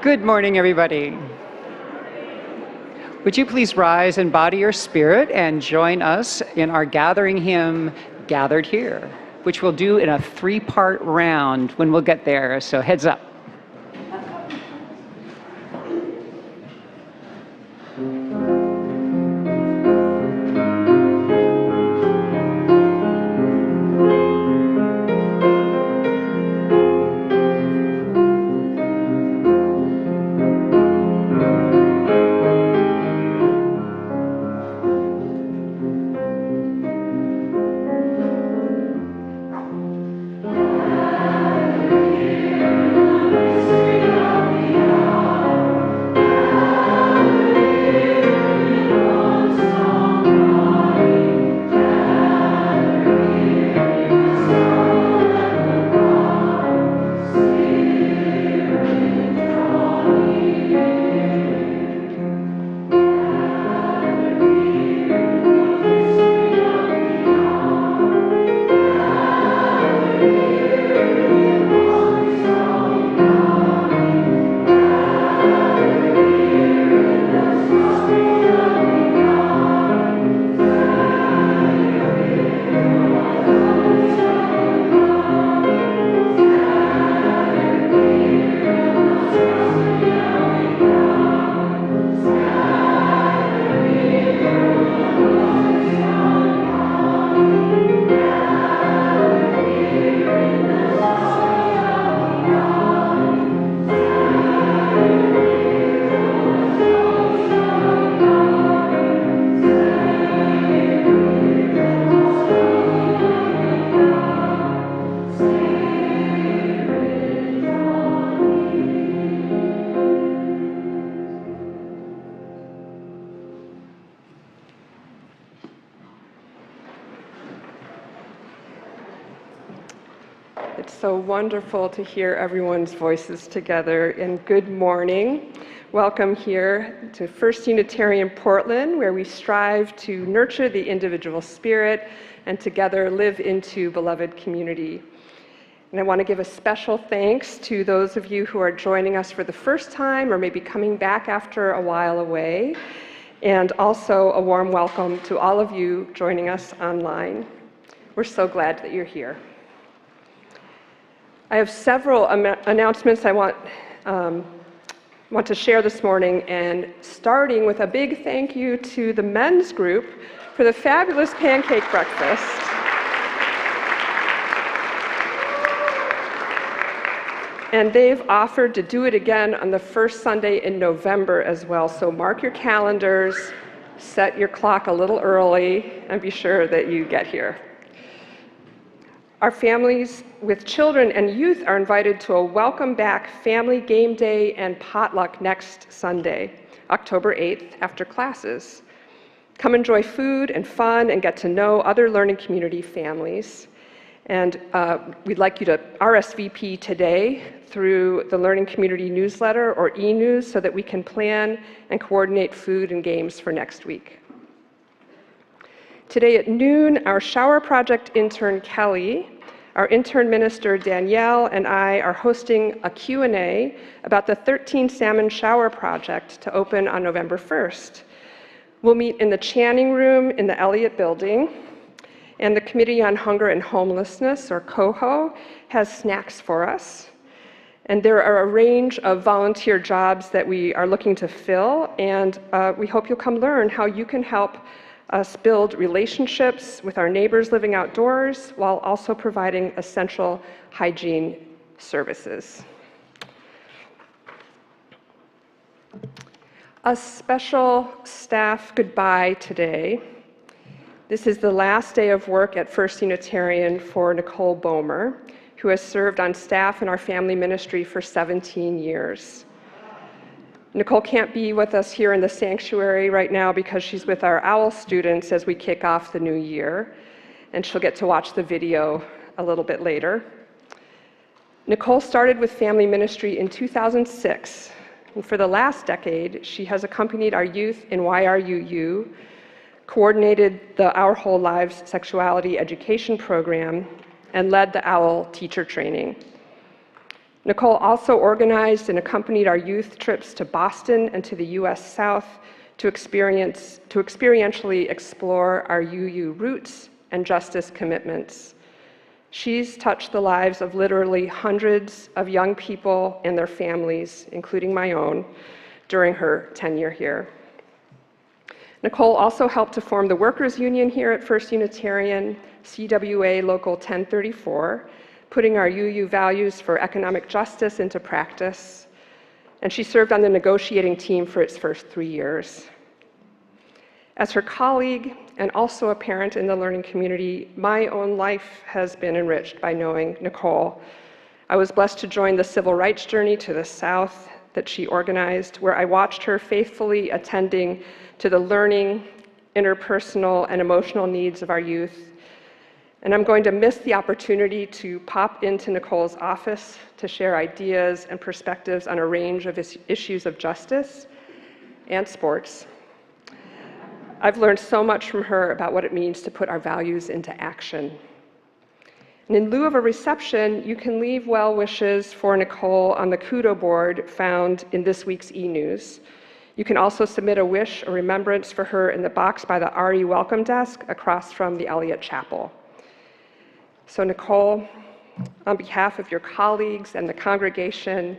Good morning, everybody. Would you please rise in body or spirit and join us in our gathering hymn, Gathered Here, which we'll do in a 3-part round when we'll get there, so heads up. It's so wonderful to hear everyone's voices together, and good morning. Welcome here to First Unitarian Portland, where we strive to nurture the individual spirit and together live into beloved community. And I want to give a special thanks to those of you who are joining us for the first time or maybe coming back after a while away, and also a warm welcome to all of you joining us online. We're so glad that you're here. I have several announcements I want to share this morning, and starting with a big thank you to the men's group for the fabulous pancake breakfast. And they've offered to do it again on the first Sunday in November as well, so mark your calendars, set your clock a little early, and be sure that you get here. Our families with children and youth are invited to a welcome back family game day and potluck next Sunday, October 8th, after classes. Come enjoy food and fun and get to know other learning community families. And we'd like you to RSVP today through the Learning Community newsletter or e-news so that we can plan and coordinate food and games for next week. Today at noon, our shower project intern Kelly, our intern minister Danielle, and I are hosting a Q&A about the 13 Salmon Shower Project to open on November 1st. We'll meet in the Channing Room in the Elliott Building, and the Committee on Hunger and Homelessness, or COHO, has snacks for us. And there are a range of volunteer jobs that we are looking to fill, and we hope you'll come learn how you can help us build relationships with our neighbors living outdoors while also providing essential hygiene services. A special staff goodbye today. This is the last day of work at First Unitarian for Nicole Bomer, who has served on staff in our family ministry for 17 years. Nicole can't be with us here in the sanctuary right now because she's with our OWL students as we kick off the new year, and she'll get to watch the video a little bit later. Nicole started with family ministry in 2006, and for the last decade, she has accompanied our youth in YRUU, coordinated the Our Whole Lives Sexuality Education Program, and led the OWL teacher training. Nicole also organized and accompanied our youth trips to Boston and to the US South to experientially explore our UU roots and justice commitments. She's touched the lives of literally hundreds of young people and their families, including my own, during her tenure here. Nicole also helped to form the workers' union here at First Unitarian, CWA Local 1034, putting our UU values for economic justice into practice, and she served on the negotiating team for its first 3 years. As her colleague and also a parent in the learning community, my own life has been enriched by knowing Nicole. I was blessed to join the civil rights journey to the South that she organized, where I watched her faithfully attending to the learning, interpersonal, and emotional needs of our youth. And I'm going to miss the opportunity to pop into Nicole's office to share ideas and perspectives on a range of issues of justice and sports. I've learned so much from her about what it means to put our values into action. And in lieu of a reception, you can leave well wishes for Nicole on the Kudo board found in this week's e-news. You can also submit a wish or remembrance for her in the box by the RE Welcome Desk across from the Elliott Chapel. So Nicole, on behalf of your colleagues and the congregation,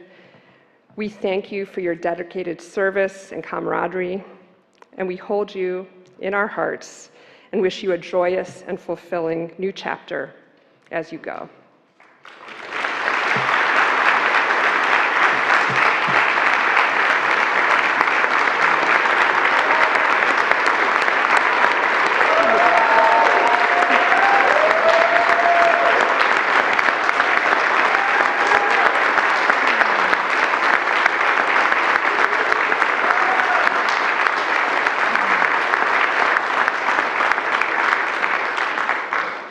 we thank you for your dedicated service and camaraderie, and we hold you in our hearts and wish you a joyous and fulfilling new chapter as you go.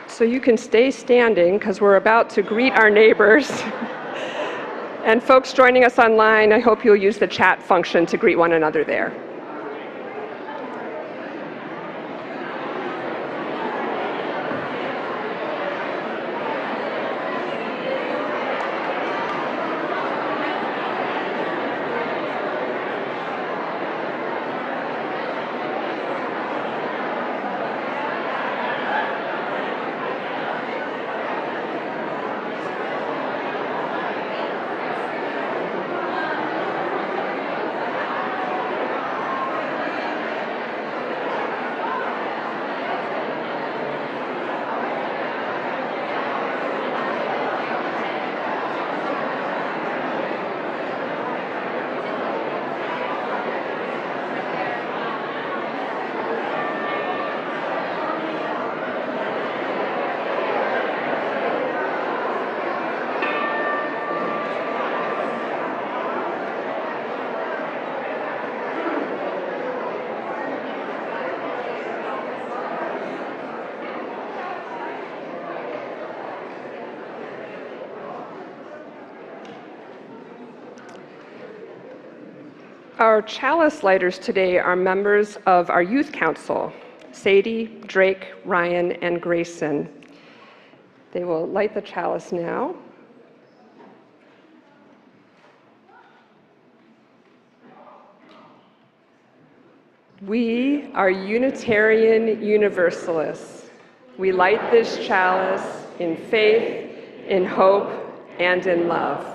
So you can stay standing because we're about to greet our neighbors. And folks joining us online, I hope you'll use the chat function to greet one another there. Our chalice lighters today are members of our youth council, Sadie, Drake, Ryan, and Grayson. They will light the chalice now. We are Unitarian Universalists. We light this chalice in faith, in hope, and in love.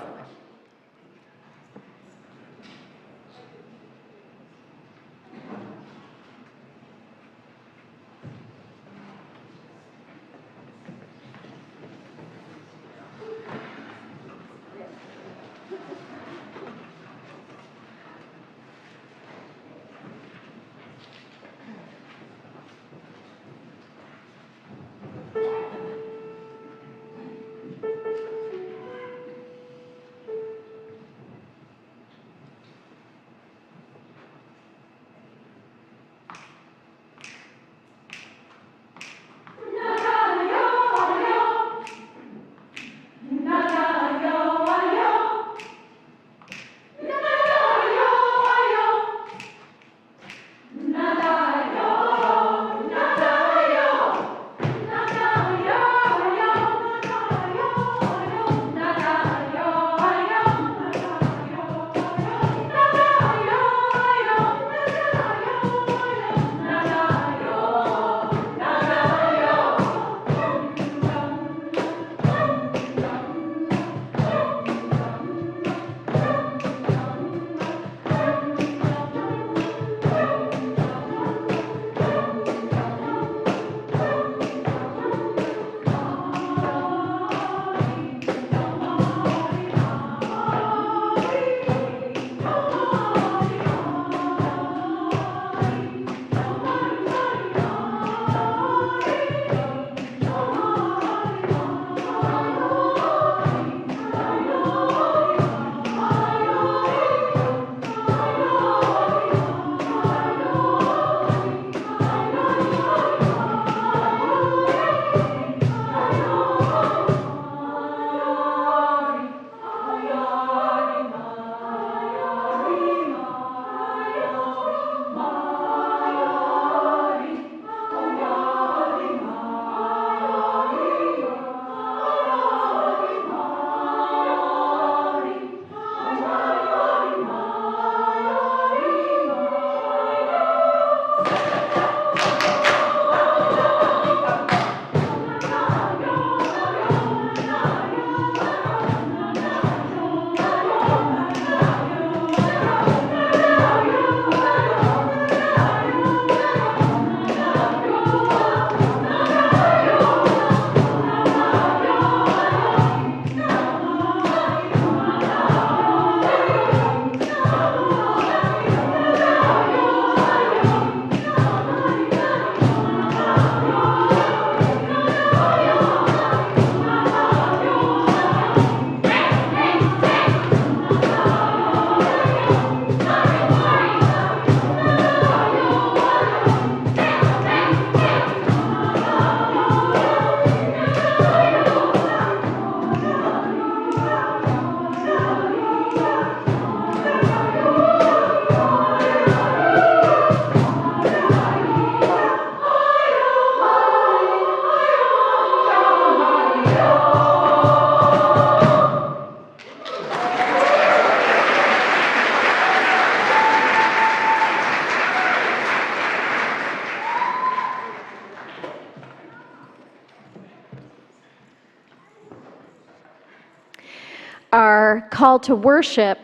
Our call to worship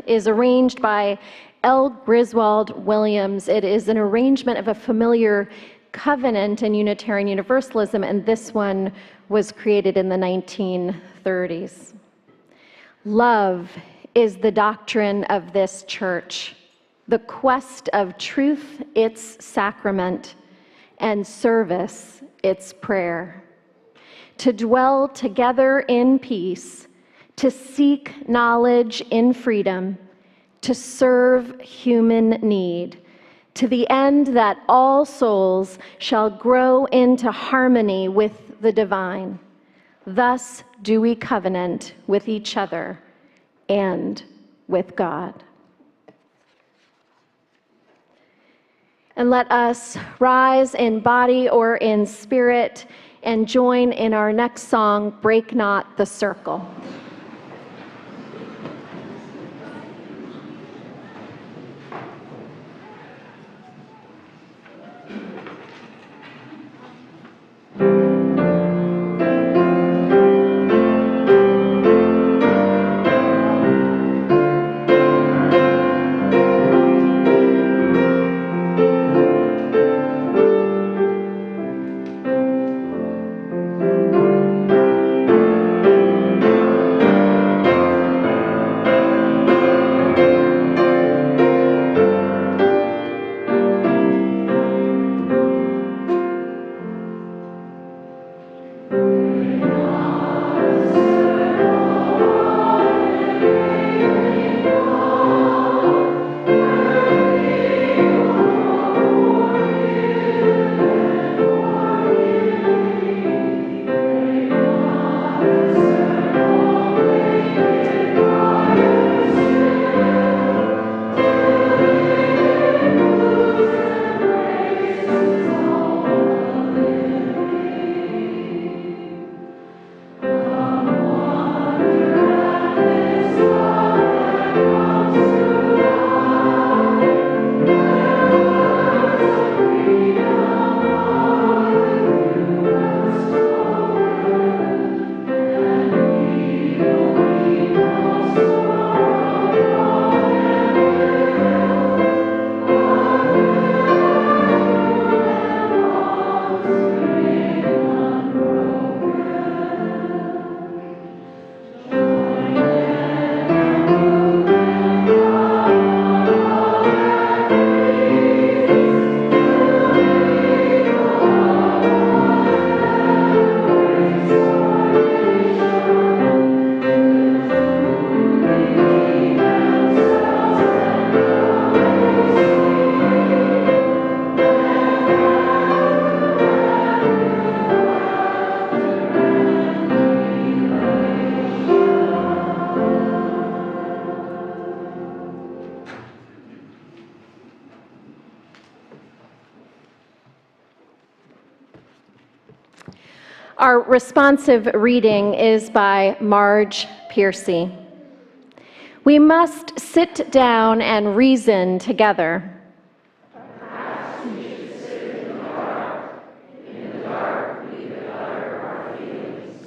is arranged by L. Griswold Williams. It is an arrangement of a familiar covenant in Unitarian Universalism, and this one was created in the 1930s. Love is the doctrine of this church, the quest of truth, its sacrament, and service, its prayer. To dwell together in peace, to seek knowledge in freedom, to serve human need, to the end that all souls shall grow into harmony with the divine. Thus do we covenant with each other and with God. And let us rise in body or in spirit and join in our next song, Break Not the Circle. Our responsive reading is by Marge Piercy. We must sit down and reason together. Perhaps we should sit in the dark. In the dark, we could utter our feelings.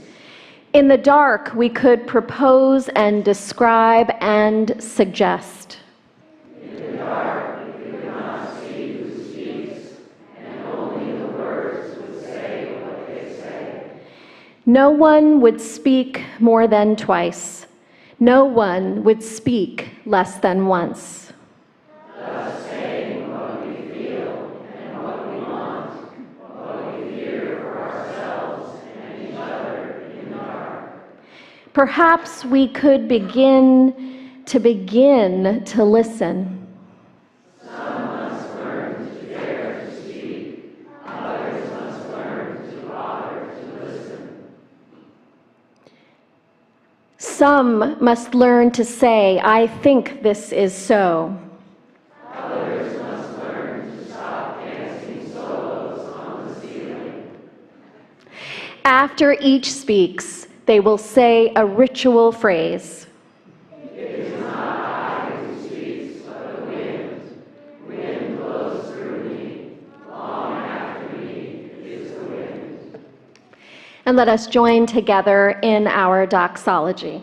In the dark, we could propose and describe and suggest. In the dark, we could not see who speaks, and only the words would say what they say. No one would speak more than twice. No one would speak less than once. Thus saying what we feel and what we want, what we fear for ourselves and each other in the dark. Perhaps we could begin to listen. Some must learn to dare to speak. Others must learn to bother to listen. Some must learn to say, I think this is so. Others must learn to stop dancing solos on the ceiling. After each speaks, they will say a ritual phrase. It is not I who speaks, but the wind. Wind blows through me. Long after me is the wind. And let us join together in our doxology.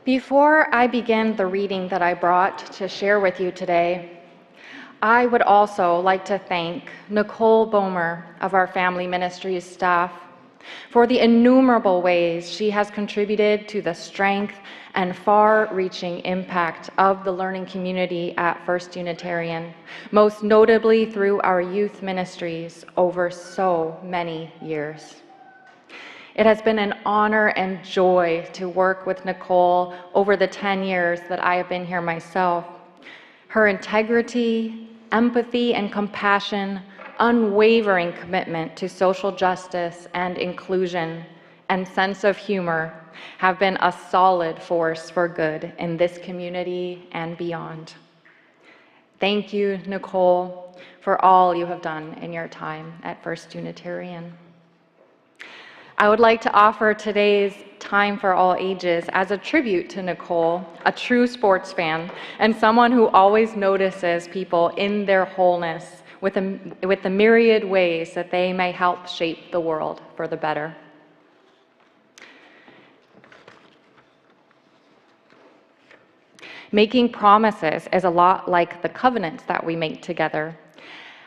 Before I begin the reading that I brought to share with you today, I would also like to thank Nicole Bomer of our Family Ministries staff for the innumerable ways she has contributed to the strength and far-reaching impact of the learning community at First Unitarian, most notably through our youth ministries over so many years. It has been an honor and joy to work with Nicole over the 10 years that I have been here myself. Her integrity, empathy, and compassion, unwavering commitment to social justice and inclusion, and sense of humor have been a solid force for good in this community and beyond. Thank you, Nicole, for all you have done in your time at First Unitarian. I would like to offer today's Time for All Ages as a tribute to Nicole, a true sports fan, and someone who always notices people in their wholeness with the myriad ways that they may help shape the world for the better. Making promises is a lot like the covenants that we make together.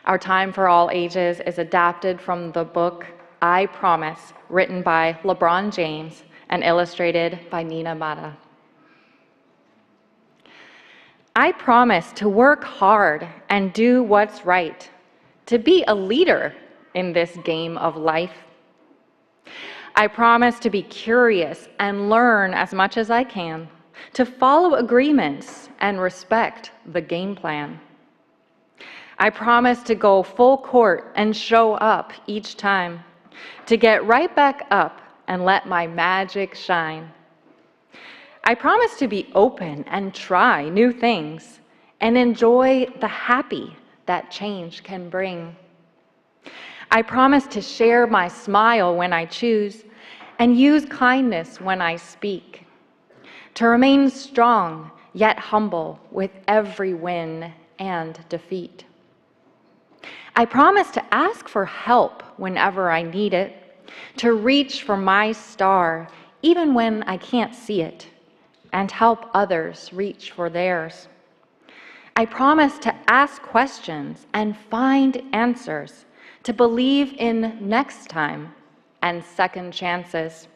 Our Time for All Ages is adapted from the book I Promise, written by LeBron James and illustrated by Nina Mata. I promise to work hard and do what's right, to be a leader in this game of life. I promise to be curious and learn as much as I can, to follow agreements and respect the game plan. I promise to go full court and show up each time, to get right back up and let my magic shine. I promise to be open and try new things and enjoy the happy that change can bring. I promise to share my smile when I choose and use kindness when I speak, to remain strong yet humble with every win and defeat. I promise to ask for help whenever I need it, to reach for my star even when I can't see it, and help others reach for theirs. I promise to ask questions and find answers, to believe in next time and second chances.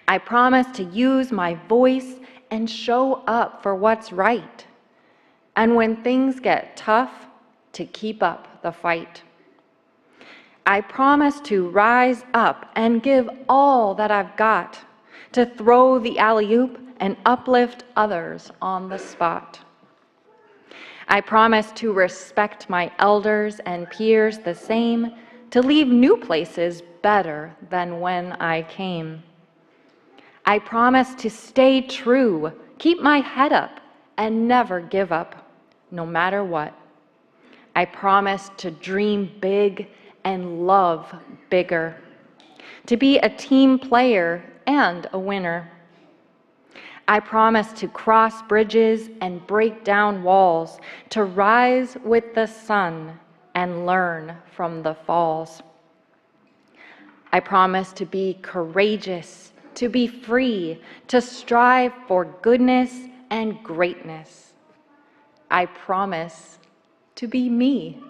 I promise to use my voice and show up for what's right, and when things get tough, to keep up the fight. I promise to rise up and give all that I've got, to throw the alley-oop and uplift others on the spot. I promise to respect my elders and peers the same, to leave new places better than when I came. I promise to stay true, keep my head up, and never give up, no matter what. I promise to dream big and love bigger, to be a team player and a winner. I promise to cross bridges and break down walls, to rise with the sun and learn from the falls. I promise to be courageous, to be free, to strive for goodness and greatness. I promise to be me.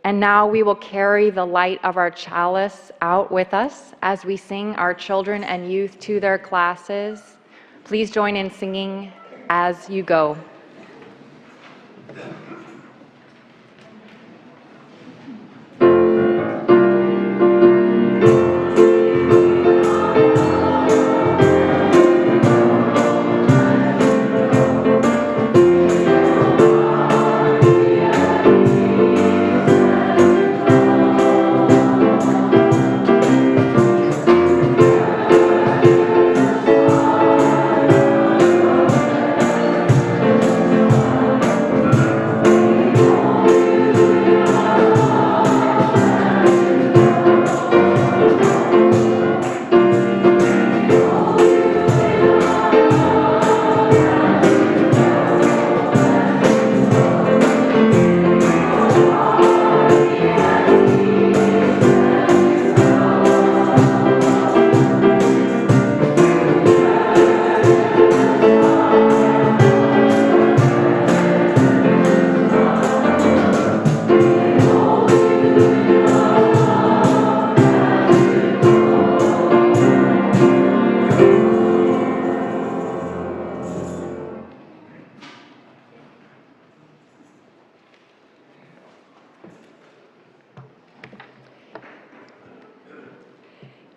And now we will carry the light of our chalice out with us as we sing our children and youth to their classes. Please join in singing as you go.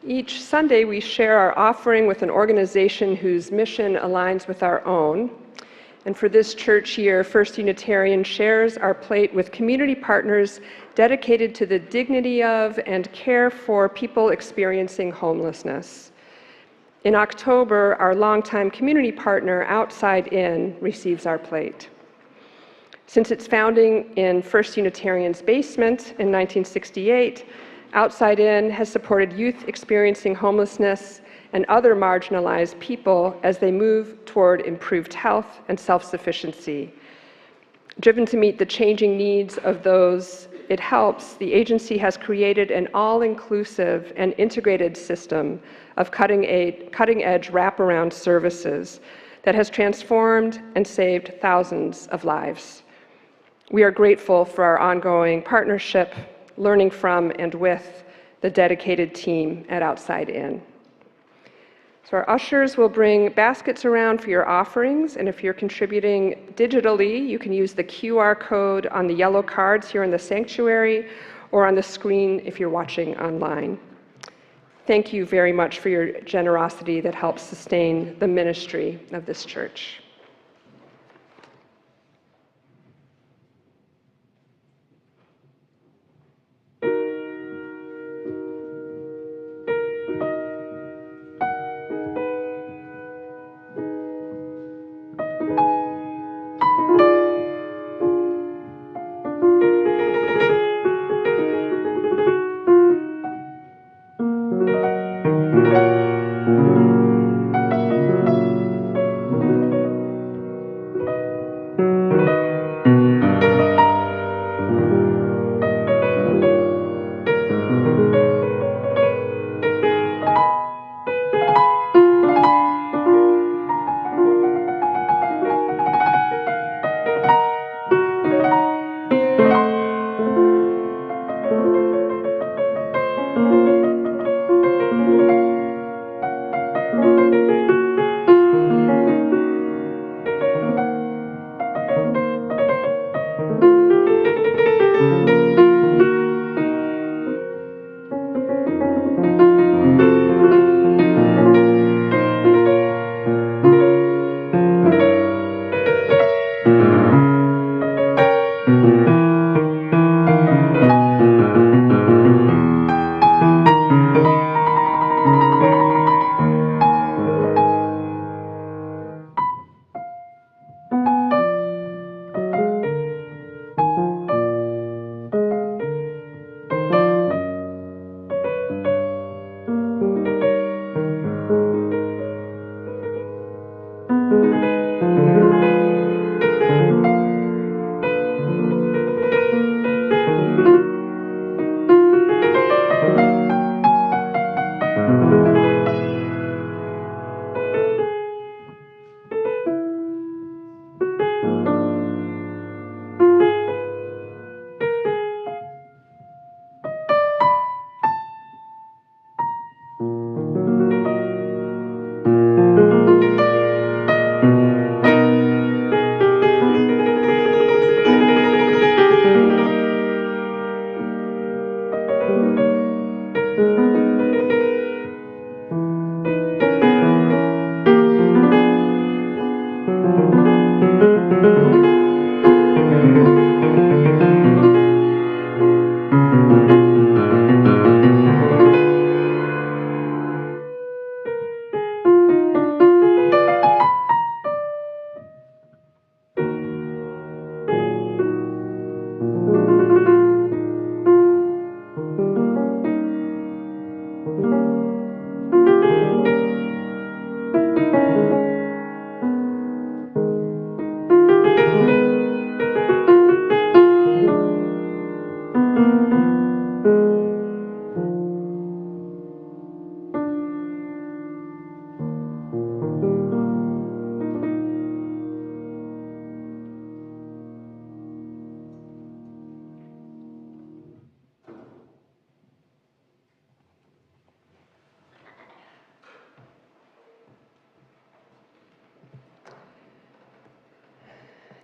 Each Sunday, we share our offering with an organization whose mission aligns with our own. And for this church year, First Unitarian shares our plate with community partners dedicated to the dignity of and care for people experiencing homelessness. In October, our longtime community partner, Outside In, receives our plate. Since its founding in First Unitarian's basement in 1968, Outside In has supported youth experiencing homelessness and other marginalized people as they move toward improved health and self-sufficiency. Driven to meet the changing needs of those it helps, the agency has created an all-inclusive and integrated system of cutting-edge wraparound services that has transformed and saved thousands of lives. We are grateful for our ongoing partnership, learning from and with the dedicated team at Outside In. So our ushers will bring baskets around for your offerings, and if you're contributing digitally, you can use the QR code on the yellow cards here in the sanctuary or on the screen if you're watching online. Thank you very much for your generosity that helps sustain the ministry of this church.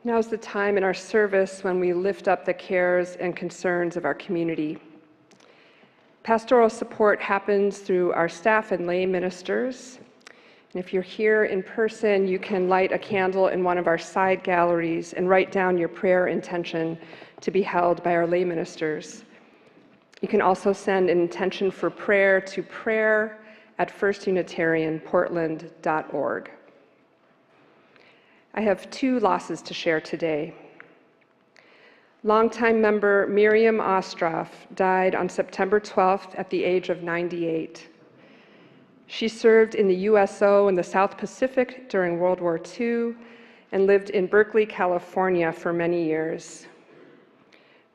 Now's the time in our service when we lift up the cares and concerns of our community. Pastoral support happens through our staff and lay ministers. And if you're here in person, you can light a candle in one of our side galleries and write down your prayer intention to be held by our lay ministers. You can also send an intention for prayer to prayer@firstunitarianportland.org. I have 2 losses to share today. Longtime member Miriam Ostroff died on September 12th at the age of 98. She served in the USO in the South Pacific during World War II and lived in Berkeley, California for many years.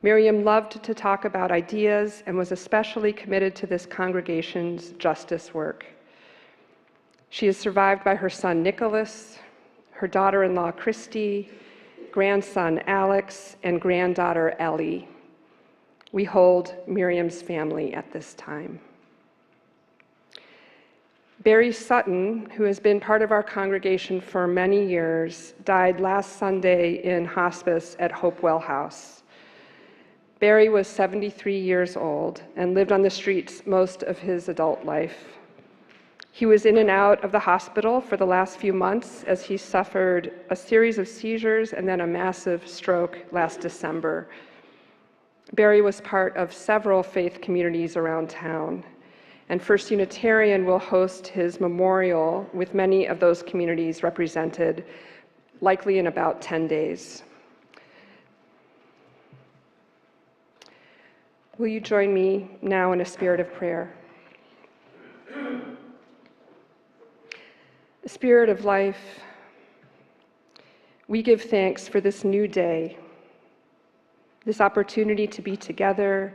Miriam loved to talk about ideas and was especially committed to this congregation's justice work. She is survived by her son Nicholas, her daughter-in-law Christy, grandson Alex, and granddaughter Ellie. We hold Miriam's family at this time. Barry Sutton, who has been part of our congregation for many years, died last Sunday in hospice at Hopewell House. Barry was 73 years old and lived on the streets most of his adult life. He was in and out of the hospital for the last few months as he suffered a series of seizures and then a massive stroke last December. Barry was part of several faith communities around town, and First Unitarian will host his memorial with many of those communities represented, likely in about 10 days. Will you join me now in a spirit of prayer? Spirit of life, we give thanks for this new day, this opportunity to be together,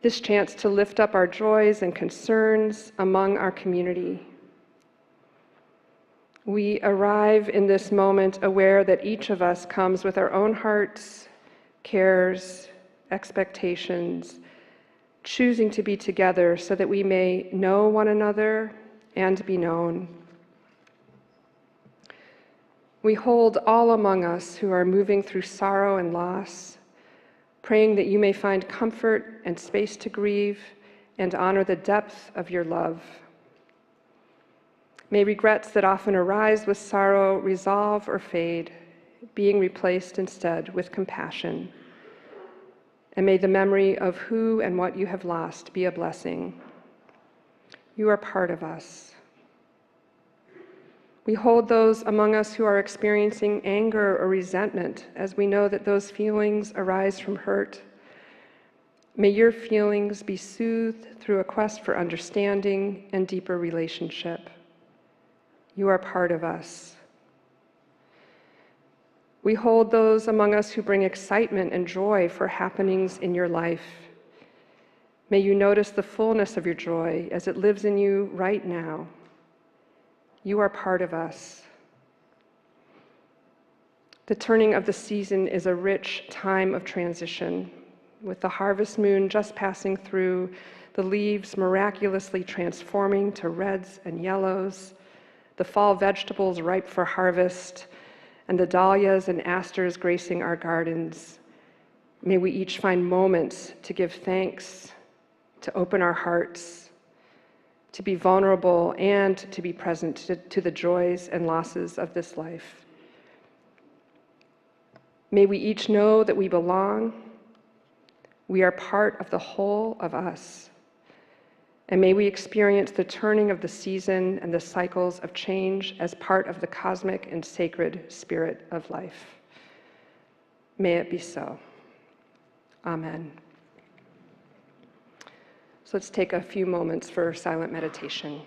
this chance to lift up our joys and concerns among our community. We arrive in this moment aware that each of us comes with our own hearts, cares, expectations, choosing to be together so that we may know one another and be known. We hold all among us who are moving through sorrow and loss, praying that you may find comfort and space to grieve and honor the depth of your love. May regrets that often arise with sorrow resolve or fade, being replaced instead with compassion. And may the memory of who and what you have lost be a blessing. You are part of us. We hold those among us who are experiencing anger or resentment, as we know that those feelings arise from hurt. May your feelings be soothed through a quest for understanding and deeper relationship. You are part of us. We hold those among us who bring excitement and joy for happenings in your life. May you notice the fullness of your joy as it lives in you right now. You are part of us. The turning of the season is a rich time of transition, with the harvest moon just passing through, the leaves miraculously transforming to reds and yellows, the fall vegetables ripe for harvest, and the dahlias and asters gracing our gardens. May we each find moments to give thanks, to open our hearts, to be vulnerable, and to be present to the joys and losses of this life. May we each know that we belong, we are part of the whole of us, and may we experience the turning of the season and the cycles of change as part of the cosmic and sacred spirit of life. May it be so. Amen. So let's take a few moments for silent meditation.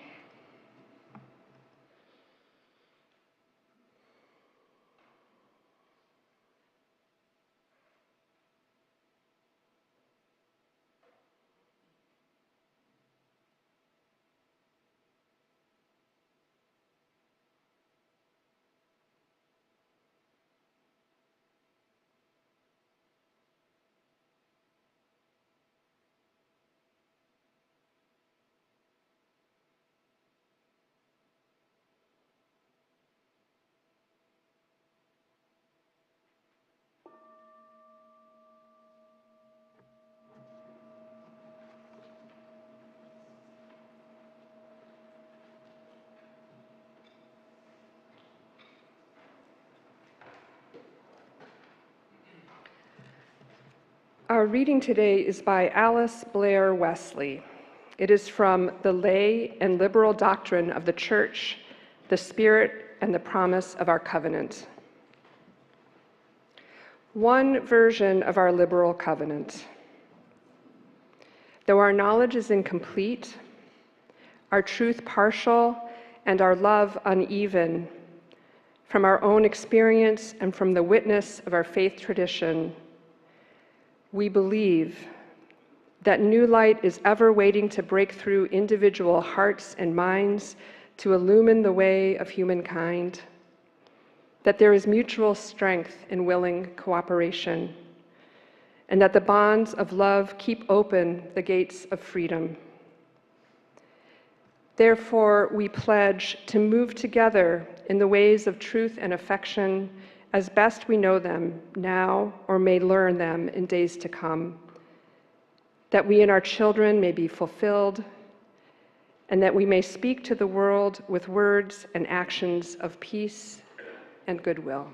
Our reading today is by Alice Blair Wesley. It is from The Lay and Liberal Doctrine of the Church, the Spirit and the Promise of our Covenant. One version of our liberal covenant. Though our knowledge is incomplete, our truth partial, and our love uneven, from our own experience and from the witness of our faith tradition, we believe that new light is ever waiting to break through individual hearts and minds to illumine the way of humankind, that there is mutual strength in willing cooperation, and that the bonds of love keep open the gates of freedom. Therefore, we pledge to move together in the ways of truth and affection as best we know them now or may learn them in days to come, that we and our children may be fulfilled, and that we may speak to the world with words and actions of peace and goodwill.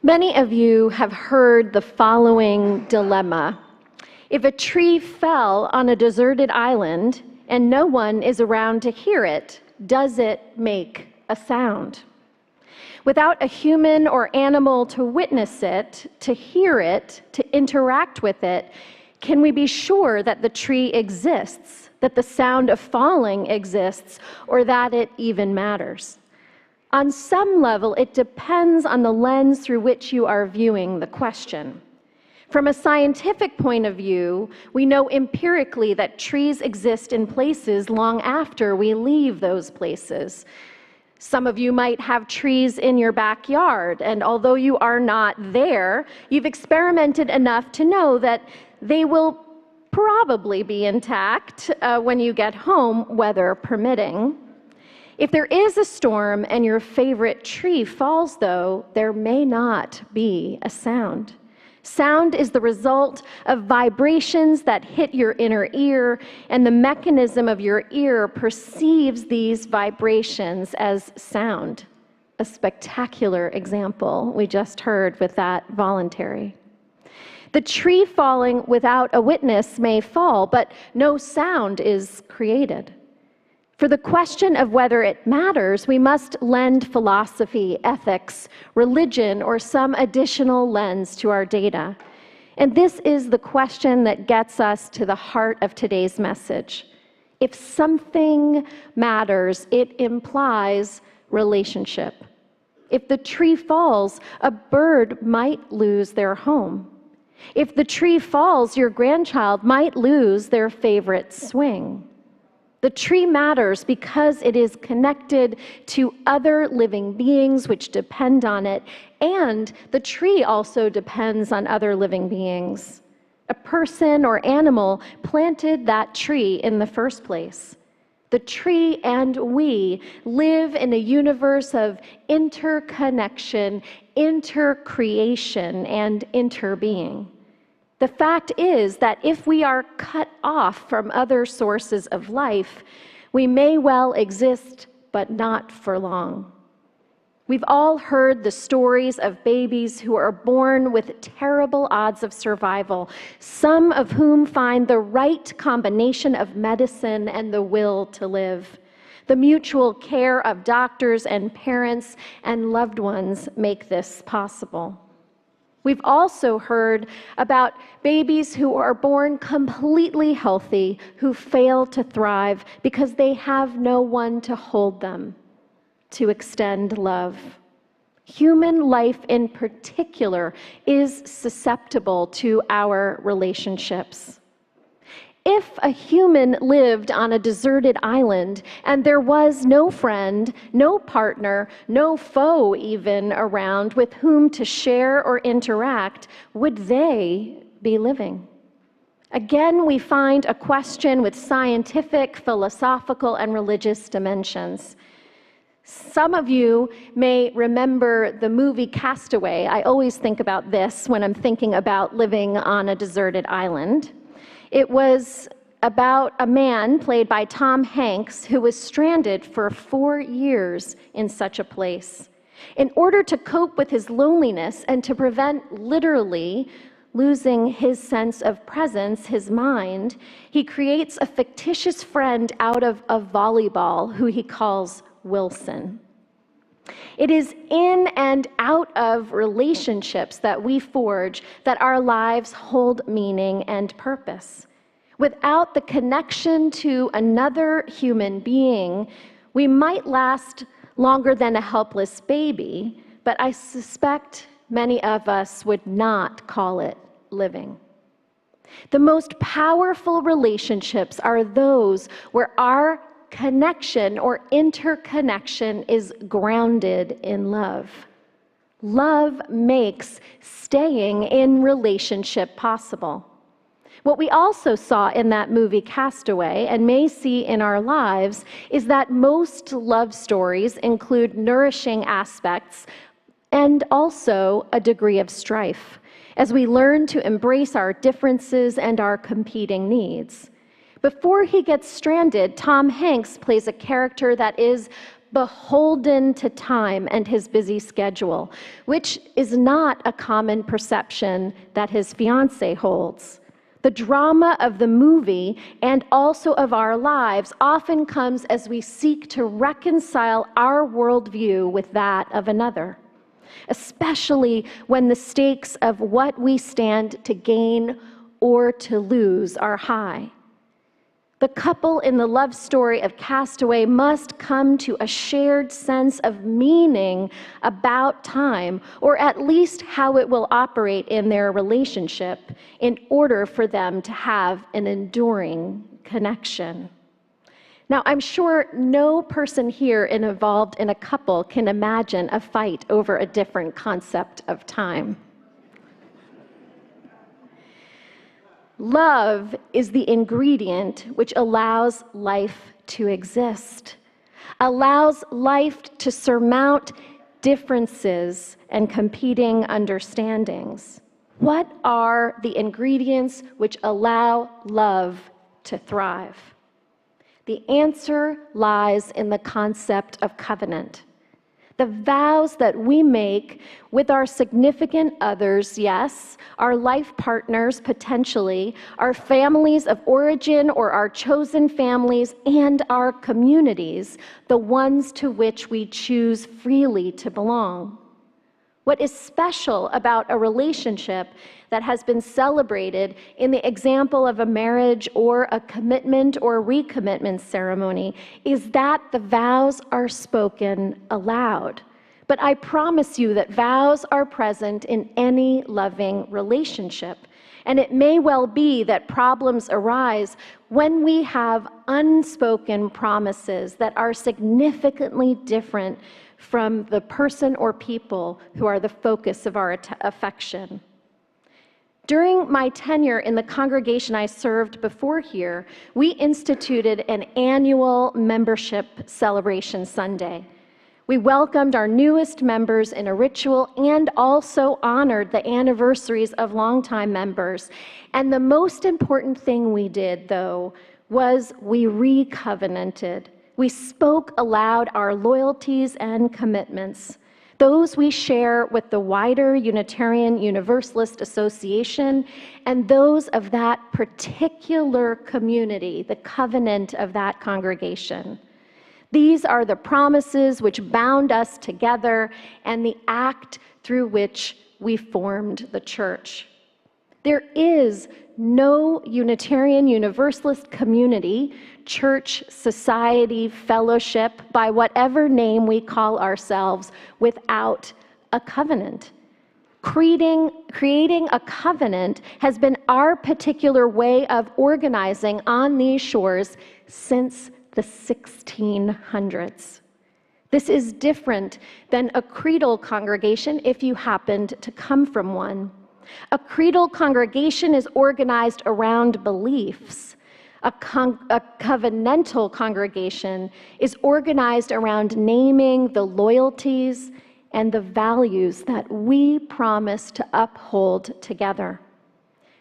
Many of you have heard the following dilemma. If a tree fell on a deserted island and no one is around to hear it, does it make a sound? Without a human or animal to witness it, to hear it, to interact with it, can we be sure that the tree exists, that the sound of falling exists, or that it even matters? On some level, it depends on the lens through which you are viewing the question. From a scientific point of view, we know empirically that trees exist in places long after we leave those places. Some of you might have trees in your backyard, and although you are not there, you've experimented enough to know that they will probably be intact when you get home, weather permitting. If there is a storm and your favorite tree falls, though, there may not be a sound. Sound is the result of vibrations that hit your inner ear, and the mechanism of your ear perceives these vibrations as sound. A spectacular example we just heard with that voluntary. The tree falling without a witness may fall, but no sound is created. For the question of whether it matters, we must lend philosophy, ethics, religion, or some additional lens to our data. And this is the question that gets us to the heart of today's message. If something matters, it implies relationship. If the tree falls, a bird might lose their home. If the tree falls, your grandchild might lose their favorite swing. The tree matters because it is connected to other living beings which depend on it, and the tree also depends on other living beings. A person or animal planted that tree in the first place. The tree and we live in a universe of interconnection, intercreation, and interbeing. The fact is that if we are cut off from other sources of life, we may well exist, but not for long. We've all heard the stories of babies who are born with terrible odds of survival, some of whom find the right combination of medicine and the will to live. The mutual care of doctors and parents and loved ones make this possible. We've also heard about babies who are born completely healthy, who fail to thrive because they have no one to hold them, to extend love. Human life in particular is susceptible to our relationships. If a human lived on a deserted island and there was no friend, no partner, no foe even around with whom to share or interact, would they be living? Again, we find a question with scientific, philosophical, and religious dimensions. Some of you may remember the movie Castaway. I always think about this when I'm thinking about living on a deserted island. It was about a man played by Tom Hanks who was stranded for 4 years in such a place. In order to cope with his loneliness and to prevent literally losing his sense of presence, his mind, he creates a fictitious friend out of a volleyball who he calls Wilson. It is in and out of relationships that we forge that our lives hold meaning and purpose. Without the connection to another human being, we might last longer than a helpless baby, but I suspect many of us would not call it living. The most powerful relationships are those where our connection or interconnection is grounded in love. Love makes staying in relationship possible. What we also saw in that movie Castaway, and may see in our lives, is that most love stories include nourishing aspects and also a degree of strife, as we learn to embrace our differences and our competing needs. Before he gets stranded, Tom Hanks plays a character that is beholden to time and his busy schedule, which is not a common perception that his fiancée holds. The drama of the movie and also of our lives often comes as we seek to reconcile our worldview with that of another, especially when the stakes of what we stand to gain or to lose are high. The couple in the love story of Castaway must come to a shared sense of meaning about time, or at least how it will operate in their relationship, in order for them to have an enduring connection. Now, I'm sure no person here involved in a couple can imagine a fight over a different concept of time. Love is the ingredient which allows life to exist, allows life to surmount differences and competing understandings. What are the ingredients which allow love to thrive? The answer lies in the concept of covenant. The vows that we make with our significant others, yes, our life partners potentially, our families of origin or our chosen families, and our communities, the ones to which we choose freely to belong. What is special about a relationship that has been celebrated in the example of a marriage or a commitment or recommitment ceremony is that the vows are spoken aloud. But I promise you that vows are present in any loving relationship. And it may well be that problems arise when we have unspoken promises that are significantly different from the person or people who are the focus of our affection. During my tenure in the congregation I served before here, we instituted an annual membership celebration Sunday. We welcomed our newest members in a ritual and also honored the anniversaries of longtime members. And the most important thing we did, though, was we recovenanted. We spoke aloud our loyalties and commitments, those we share with the wider Unitarian Universalist Association and those of that particular community, the covenant of that congregation. These are the promises which bound us together and the act through which we formed the church. There is no Unitarian Universalist community, church, society, fellowship, by whatever name we call ourselves, without a covenant. Creating a covenant has been our particular way of organizing on these shores since the 1600s. This is different than a creedal congregation if you happened to come from one. A creedal congregation is organized around beliefs. A covenantal congregation is organized around naming the loyalties and the values that we promise to uphold together.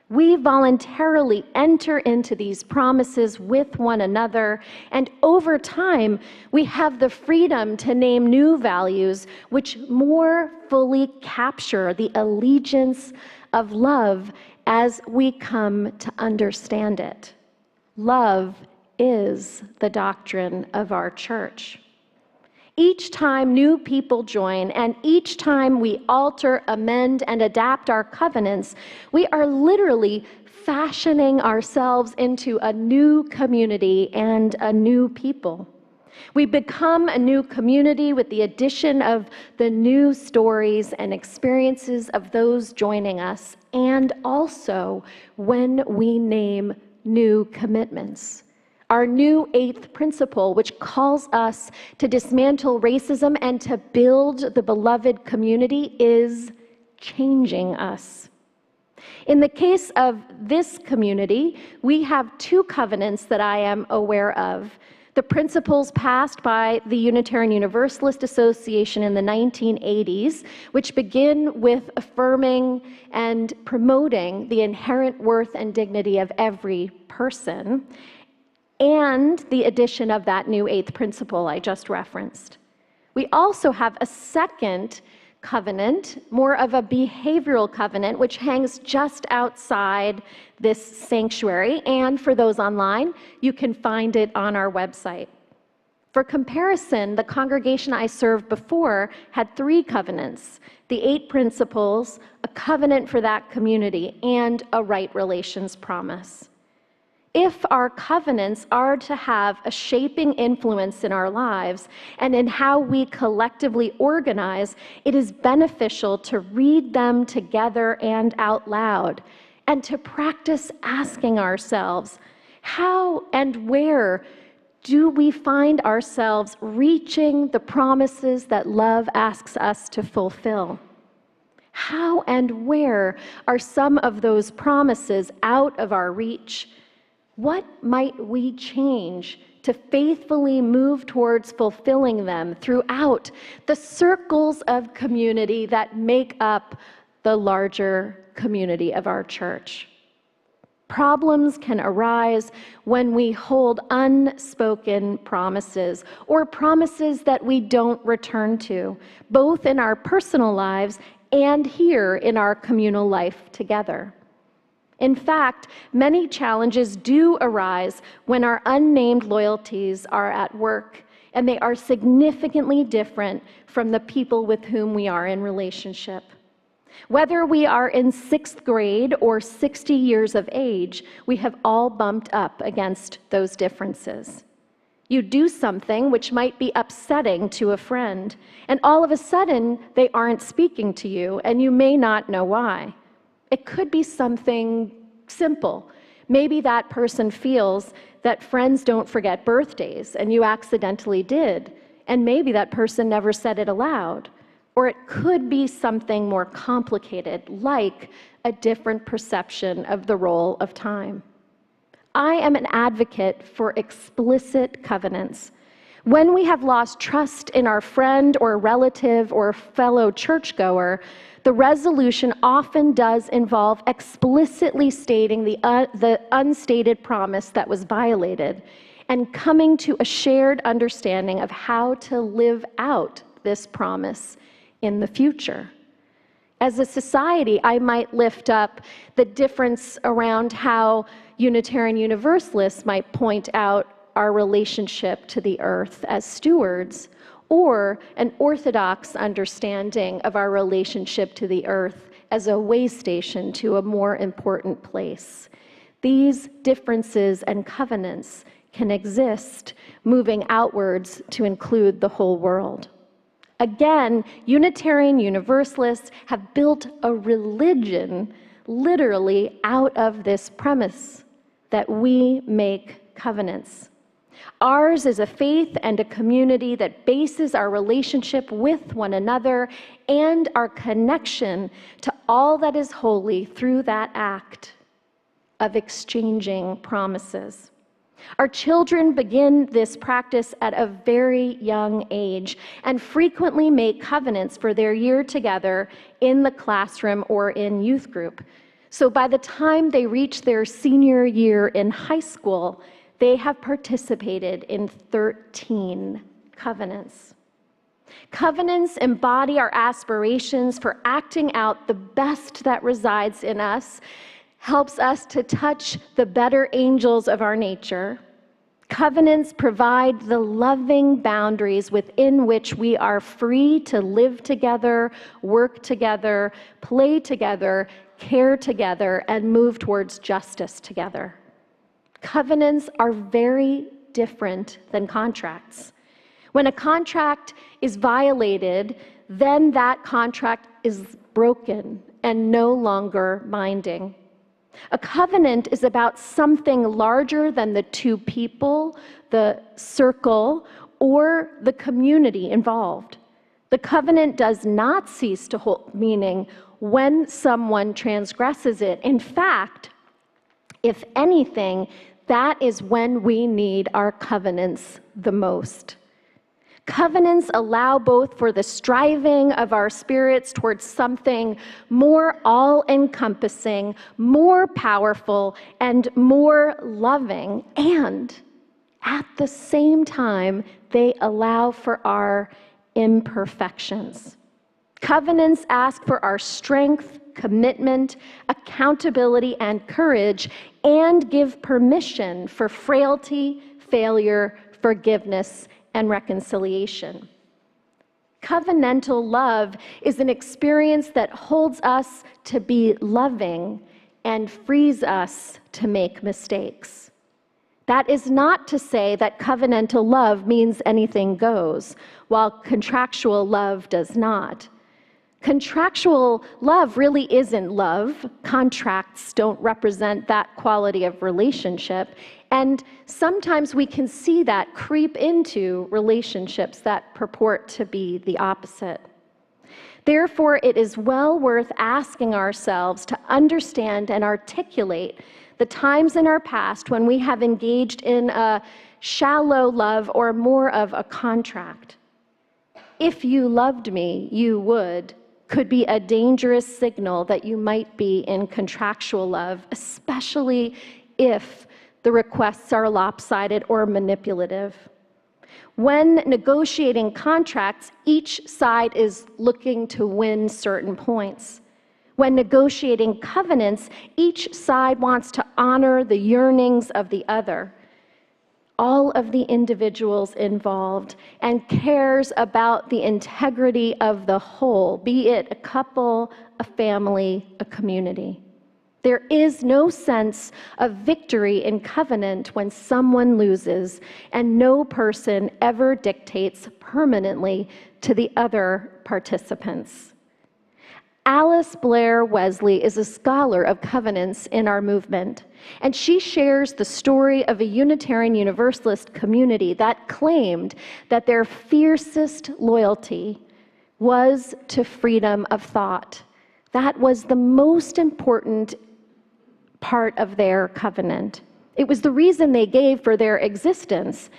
We voluntarily enter into these promises with one another, and over time, we have the freedom to name new values which more fully capture the allegiance of love as we come to understand it. Love is the doctrine of our church. Each time new people join, and each time we alter, amend, and adapt our covenants, we are literally fashioning ourselves into a new community and a new people. We become a new community with the addition of the new stories and experiences of those joining us, and also when we name new commitments. Our new 8th principle, which calls us to dismantle racism and to build the beloved community, is changing us. In the case of this community, we have 2 covenants that I am aware of. The principles passed by the Unitarian Universalist Association in the 1980s, which begin with affirming and promoting the inherent worth and dignity of every person, and the addition of that new 8th principle I just referenced. We also have a second covenant, more of a behavioral covenant, which hangs just outside this sanctuary. And for those online, you can find it on our website. For comparison, the congregation I served before had 3 covenants: the 8 principles, a covenant for that community, and a right relations promise. If our covenants are to have a shaping influence in our lives and in how we collectively organize, it is beneficial to read them together and out loud, and to practice asking ourselves, how and where do we find ourselves reaching the promises that love asks us to fulfill? How and where are some of those promises out of our reach? What might we change to faithfully move towards fulfilling them throughout the circles of community that make up the larger community of our church? Problems can arise when we hold unspoken promises or promises that we don't return to, both in our personal lives and here in our communal life together. In fact, many challenges do arise when our unnamed loyalties are at work, and they are significantly different from the people with whom we are in relationship. Whether we are in 6th grade or 60 years of age, we have all bumped up against those differences. You do something which might be upsetting to a friend, and all of a sudden they aren't speaking to you, and you may not know why. It could be something simple. Maybe that person feels that friends don't forget birthdays, and you accidentally did, and maybe that person never said it aloud. Or it could be something more complicated, like a different perception of the role of time. I am an advocate for explicit covenants. When we have lost trust in our friend or relative or fellow churchgoer, the resolution often does involve explicitly stating the unstated promise that was violated and coming to a shared understanding of how to live out this promise in the future. As a society, I might lift up the difference around how Unitarian Universalists might point out our relationship to the earth as stewards, or an Orthodox understanding of our relationship to the earth as a way station to a more important place. These differences and covenants can exist, moving outwards to include the whole world. Again, Unitarian Universalists have built a religion literally out of this premise that we make covenants. Ours is a faith and a community that bases our relationship with one another and our connection to all that is holy through that act of exchanging promises. Our children begin this practice at a very young age and frequently make covenants for their year together in the classroom or in youth group. So by the time they reach their senior year in high school, they have participated in 13 covenants. Covenants embody our aspirations for acting out the best that resides in us, helps us to touch the better angels of our nature. Covenants provide the loving boundaries within which we are free to live together, work together, play together, care together, and move towards justice together. Covenants are very different than contracts. When a contract is violated, then that contract is broken and no longer binding. A covenant is about something larger than the two people, the circle, or the community involved. The covenant does not cease to hold meaning when someone transgresses it. In fact, if anything, that is when we need our covenants the most. Covenants allow both for the striving of our spirits towards something more all-encompassing, more powerful, and more loving, and at the same time, they allow for our imperfections. Covenants ask for our strength, commitment, accountability, and courage, and give permission for frailty, failure, forgiveness, and reconciliation. Covenantal love is an experience that holds us to be loving and frees us to make mistakes. That is not to say that covenantal love means anything goes, while contractual love does not. Contractual love really isn't love. Contracts don't represent that quality of relationship. And sometimes we can see that creep into relationships that purport to be the opposite. Therefore, it is well worth asking ourselves to understand and articulate the times in our past when we have engaged in a shallow love or more of a contract. If you loved me, you would, could be a dangerous signal that you might be in contractual love, especially if the requests are lopsided or manipulative. When negotiating contracts, each side is looking to win certain points. When negotiating covenants, each side wants to honor the yearnings of the other, all of the individuals involved, and cares about the integrity of the whole, be it a couple, a family, a community. There is no sense of victory in covenant when someone loses, and no person ever dictates permanently to the other participants. Alice Blair Wesley is a scholar of covenants in our movement, and she shares the story of a Unitarian Universalist community that claimed that their fiercest loyalty was to freedom of thought. That was the most important part of their covenant. It was the reason they gave for their existence.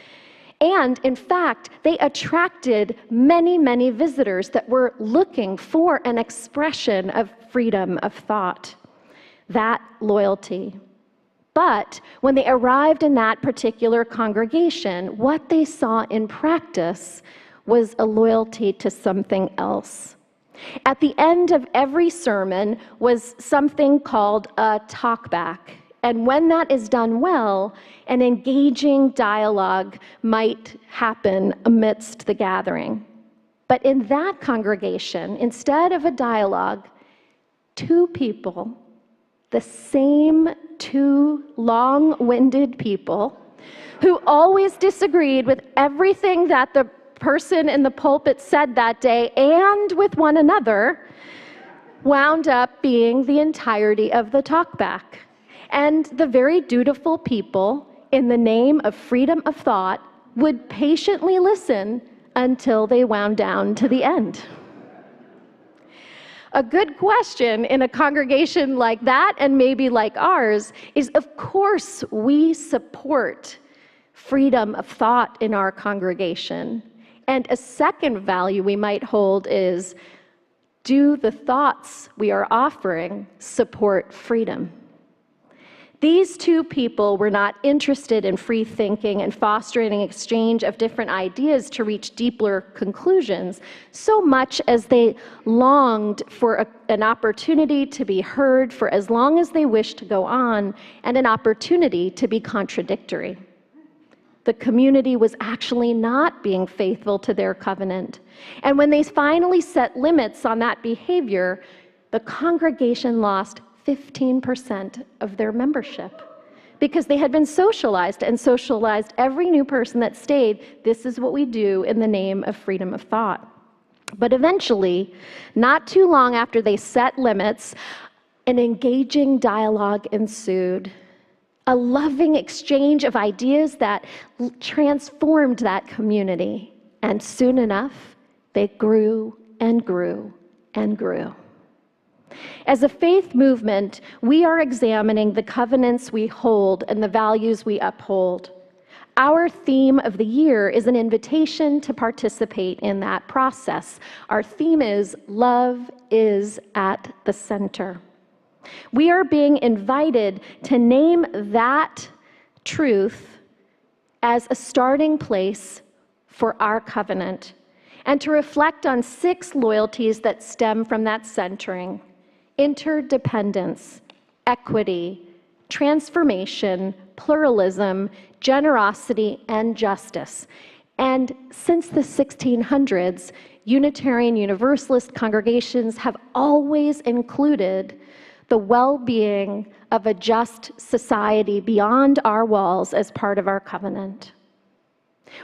And in fact, they attracted many, many visitors that were looking for an expression of freedom of thought, that loyalty. But when they arrived in that particular congregation, what they saw in practice was a loyalty to something else. At the end of every sermon was something called a talkback. And when that is done well, an engaging dialogue might happen amidst the gathering. But in that congregation, instead of a dialogue, two people, the same two long-winded people, who always disagreed with everything that the person in the pulpit said that day and with one another, wound up being the entirety of the talkback. And the very dutiful people, in the name of freedom of thought, would patiently listen until they wound down to the end. A good question in a congregation like that, and maybe like ours, is of course we support freedom of thought in our congregation. And a second value we might hold is, do the thoughts we are offering support freedom? These two people were not interested in free thinking and fostering an exchange of different ideas to reach deeper conclusions, so much as they longed for an opportunity to be heard for as long as they wished to go on, and an opportunity to be contradictory. The community was actually not being faithful to their covenant. And when they finally set limits on that behavior, the congregation lost 15% of their membership because they had been socialized and socialized every new person that stayed. This is what we do in the name of freedom of thought. But eventually, not too long after they set limits, an engaging dialogue ensued, a loving exchange of ideas that transformed that community. And soon enough, they grew and grew and grew. As a faith movement, we are examining the covenants we hold and the values we uphold. Our theme of the year is an invitation to participate in that process. Our theme is Love is at the Center. We are being invited to name that truth as a starting place for our covenant. and to reflect on 6 loyalties that stem from that centering: interdependence, equity, transformation, pluralism, generosity, and justice. And since the 1600s, Unitarian Universalist congregations have always included the well-being of a just society beyond our walls as part of our covenant.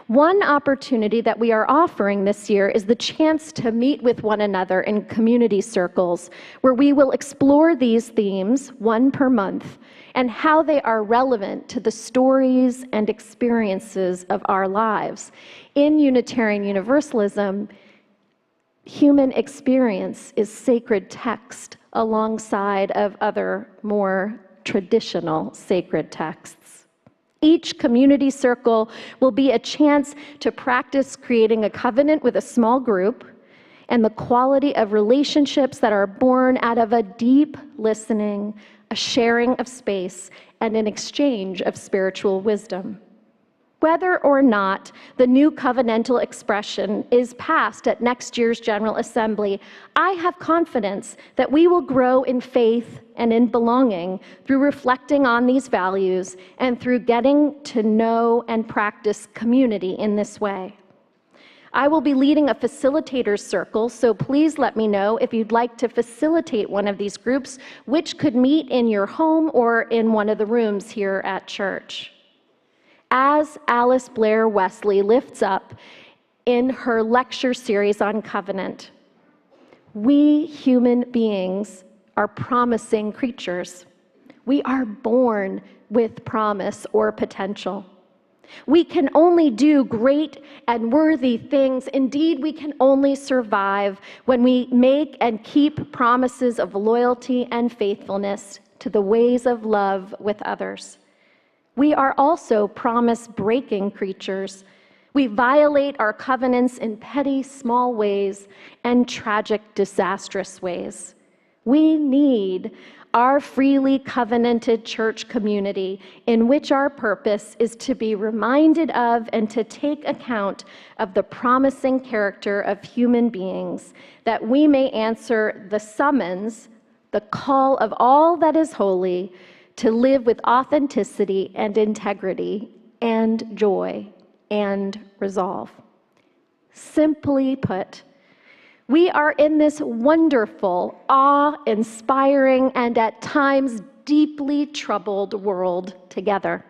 One opportunity that we are offering this year is the chance to meet with one another in community circles, where we will explore these themes, 1 per month, and how they are relevant to the stories and experiences of our lives. In Unitarian Universalism, human experience is sacred text alongside of other more traditional sacred texts. Each community circle will be a chance to practice creating a covenant with a small group and the quality of relationships that are born out of a deep listening, a sharing of space, and an exchange of spiritual wisdom. Whether or not the new covenantal expression is passed at next year's General Assembly, I have confidence that we will grow in faith and in belonging through reflecting on these values and through getting to know and practice community in this way. I will be leading a facilitators circle, so please let me know if you'd like to facilitate one of these groups, which could meet in your home or in one of the rooms here at church. As Alice Blair Wesley lifts up in her lecture series on covenant, we human beings are promising creatures. We are born with promise or potential. We can only do great and worthy things. Indeed, we can only survive when we make and keep promises of loyalty and faithfulness to the ways of love with others. We are also promise-breaking creatures. We violate our covenants in petty, small ways and tragic, disastrous ways. We need our freely covenanted church community in which our purpose is to be reminded of and to take account of the promising character of human beings, that we may answer the summons, the call of all that is holy, to live with authenticity and integrity and joy and resolve. Simply put, we are in this wonderful, awe-inspiring, and at times deeply troubled world together.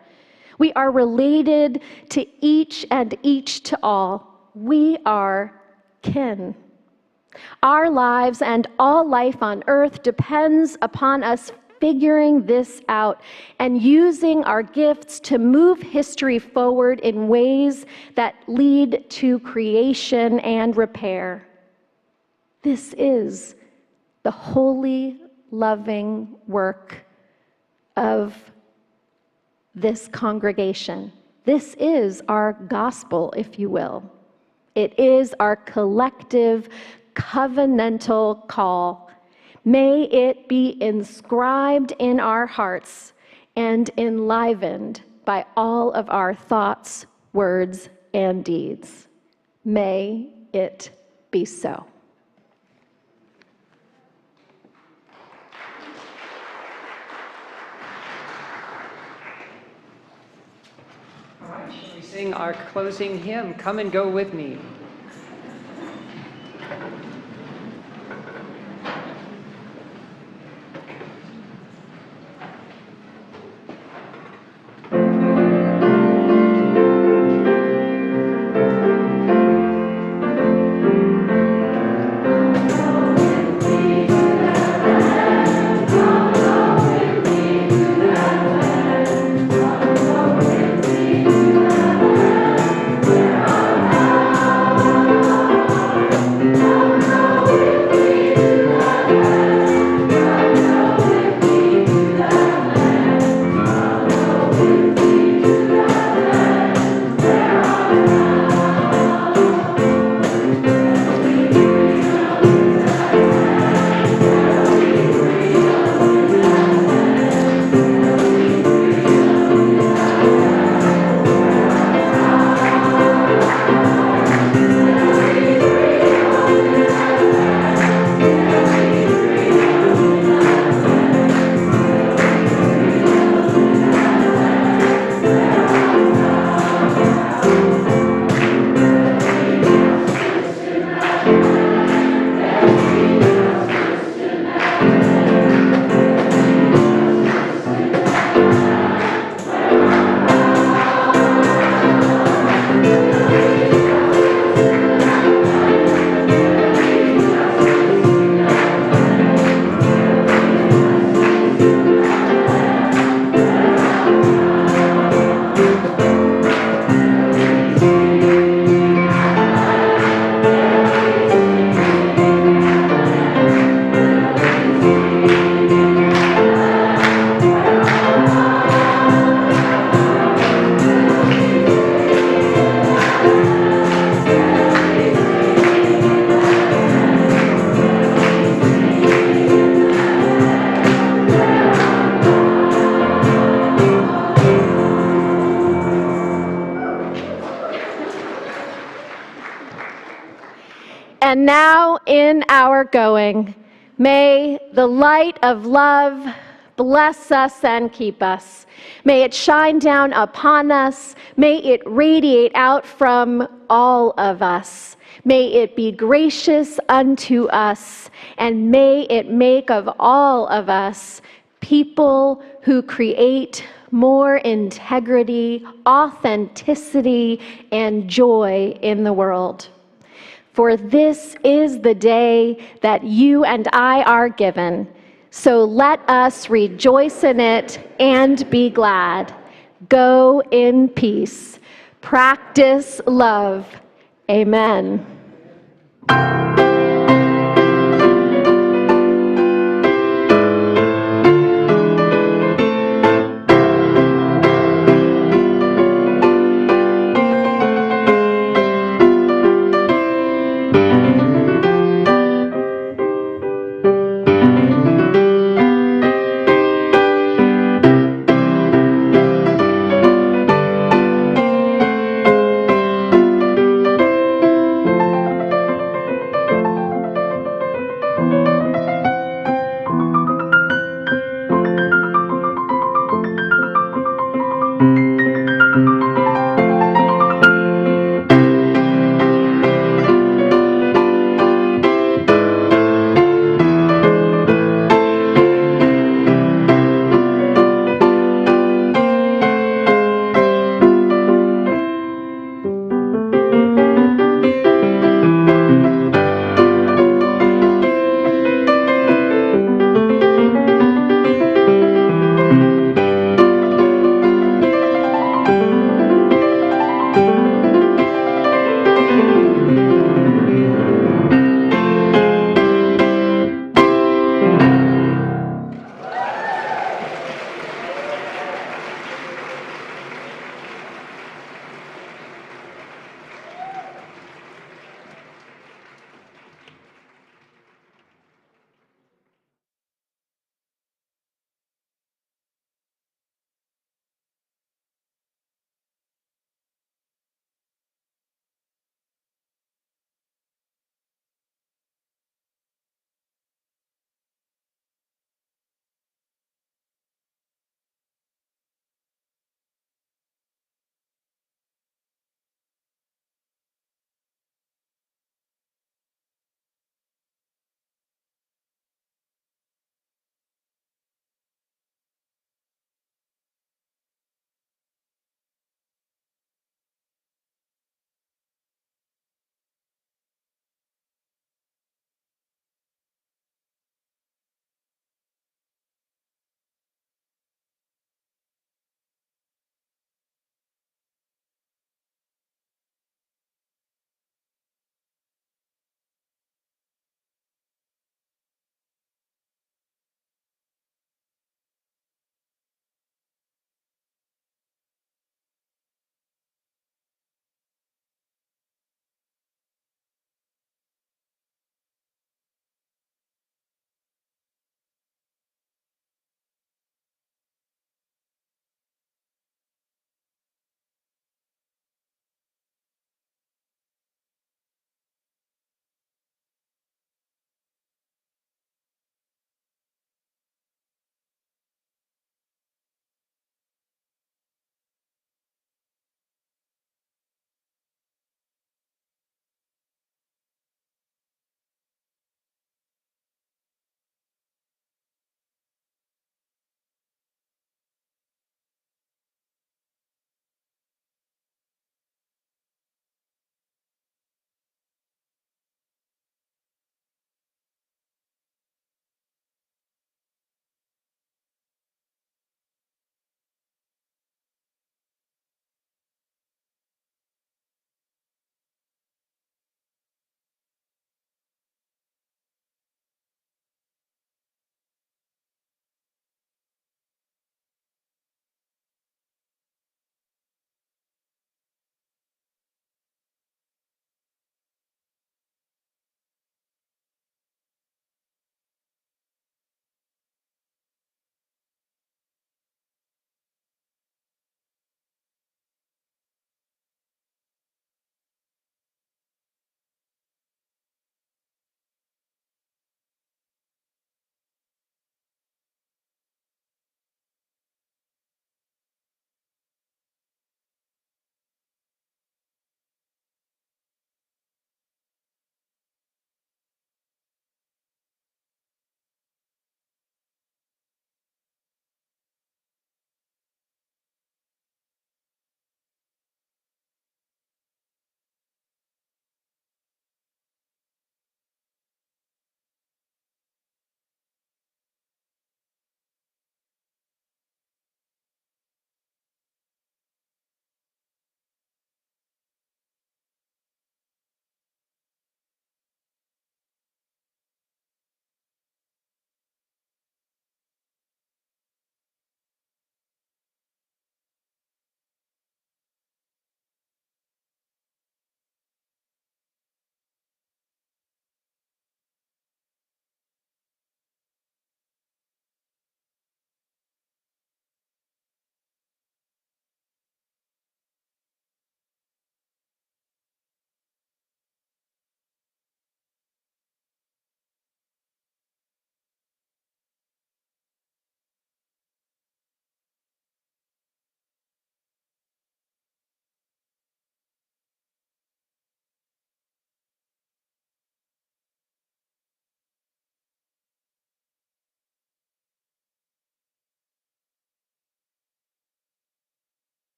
We are related to each and each to all. We are kin. Our lives and all life on earth depends upon us figuring this out and using our gifts to move history forward in ways that lead to creation and repair. This is the holy, loving work of this congregation. This is our gospel, if you will. It is our collective covenantal call. May it be inscribed in our hearts and enlivened by all of our thoughts, words, and deeds. May it be so. All right, shall we sing our closing hymn, Come and Go With Me? Come and now in our going. May the light of love bless us and keep us. May it shine down upon us. May it radiate out from all of us. May it be gracious unto us, and may it make of all of us people who create more integrity, authenticity, and joy in the world. For this is the day that you and I are given. So let us rejoice in it and be glad. Go in peace. Practice love. Amen.